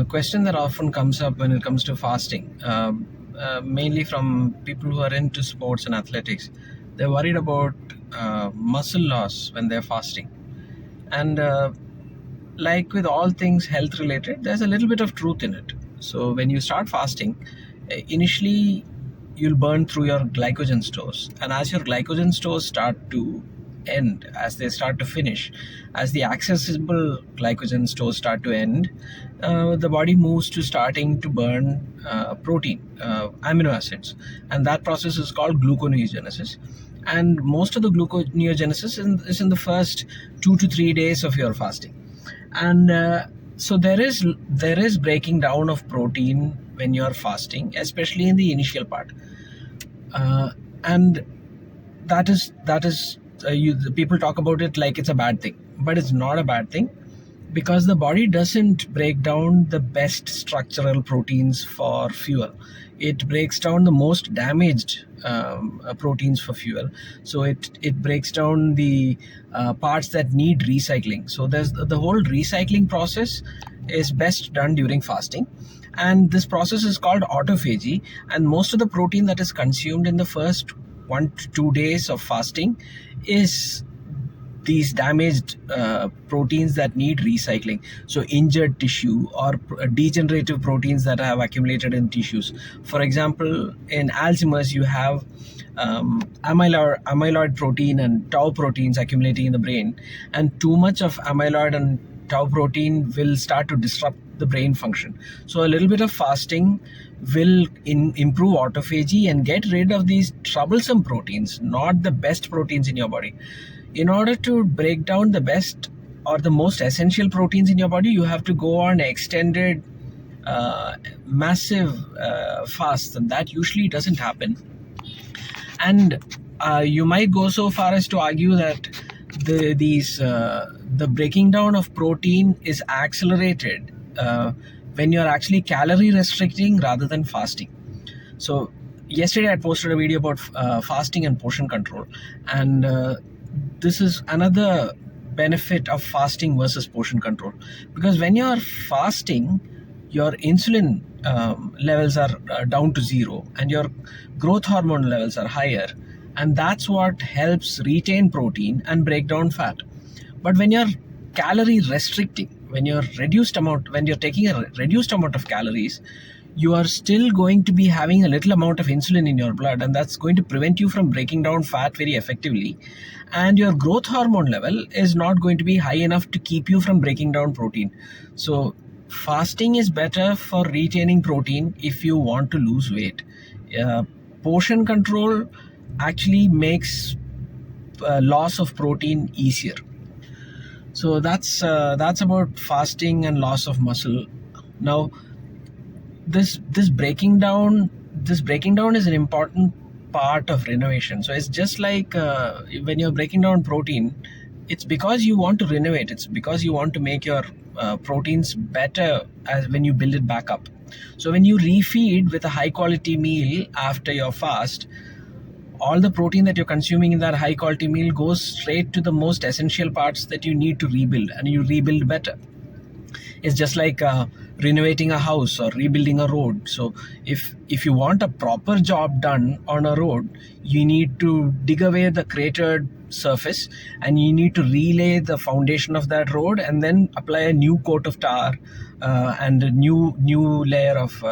Question that often comes up when it comes to fasting, mainly from people who are into sports and athletics. They're worried about muscle loss when they're fasting. And like with all things health related, there's a little bit of truth in it. So when you start fasting, initially you'll burn through your glycogen stores, and as your glycogen stores start to end, as they start to finish, as the accessible glycogen stores start to end, the body moves to starting to burn protein, amino acids, and that process is called gluconeogenesis. And most of the gluconeogenesis is in the first 2 to 3 days of your fasting. And so there is breaking down of protein when you're fasting, especially in the initial part. And the people talk about it like it's a bad thing, but it's not a bad thing, because the body doesn't break down the best structural proteins for fuel. It breaks down the most damaged proteins for fuel. So it breaks down the parts that need recycling. So there's the whole recycling process is best done during fasting, and this process is called autophagy. And most of the protein that is consumed in the first 1 to 2 days of fasting is these damaged proteins that need recycling. So injured tissue or degenerative proteins that have accumulated in tissues. For example, in Alzheimer's, you have amyloid protein and tau proteins accumulating in the brain, and too much of amyloid and tau protein will start to disrupt the brain function. So a little bit of fasting will improve autophagy and get rid of these troublesome proteins, not the best proteins in your body. In order to break down the best or the most essential proteins in your body, you have to go on extended massive fast, and that usually doesn't happen. And you might go so far as to argue that the breaking down of protein is accelerated when you're actually calorie restricting rather than fasting. So yesterday I posted a video about fasting and portion control, and this is another benefit of fasting versus portion control, because when you're fasting, your insulin levels are down to zero, and your growth hormone levels are higher, and that's what helps retain protein and break down fat. But when you're calorie restricting, when you're taking a reduced amount of calories, you are still going to be having a little amount of insulin in your blood, and that's going to prevent you from breaking down fat very effectively. And your growth hormone level is not going to be high enough to keep you from breaking down protein. So fasting is better for retaining protein if you want to lose weight. Portion control actually makes loss of protein easier. So that's about fasting and loss of muscle. Now, this breaking down is an important part of renovation. So it's just like when you're breaking down protein, it's because you want to renovate. It's because you want to make your proteins better as when you build it back up. So when you refeed with a high quality meal after your fast, all the protein that you're consuming in that high quality meal goes straight to the most essential parts that you need to rebuild, and you rebuild better. It's just like renovating a house or rebuilding a road. So if you want a proper job done on a road, you need to dig away the cratered surface, and you need to relay the foundation of that road, and then apply a new coat of tar and a new layer of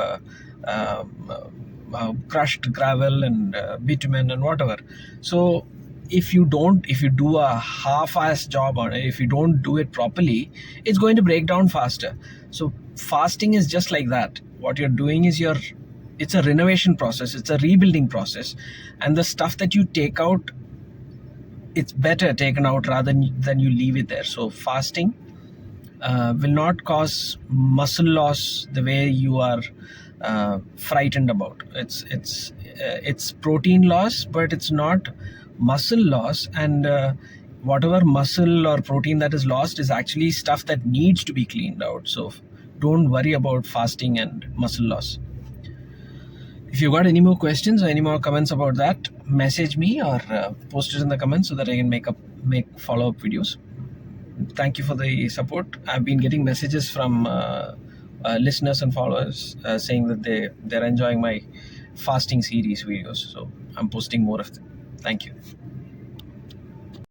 crushed gravel and bitumen and whatever. So if you do a half-assed job on it, if you don't do it properly, it's going to break down faster. So fasting is just like that. What you're doing is it's a renovation process, it's a rebuilding process, and the stuff that you take out, it's better taken out rather than you leave it there. So fasting will not cause muscle loss the way you are frightened about. It's protein loss, but it's not muscle loss. And whatever muscle or protein that is lost is actually stuff that needs to be cleaned out. So don't worry about fasting and muscle loss. If you got any more questions or any more comments about that, message me or post it in the comments so that I can make follow-up videos. Thank you for the support. I've been getting messages from listeners and followers saying that they're enjoying my fasting series videos. So I'm posting more of them. Thank you.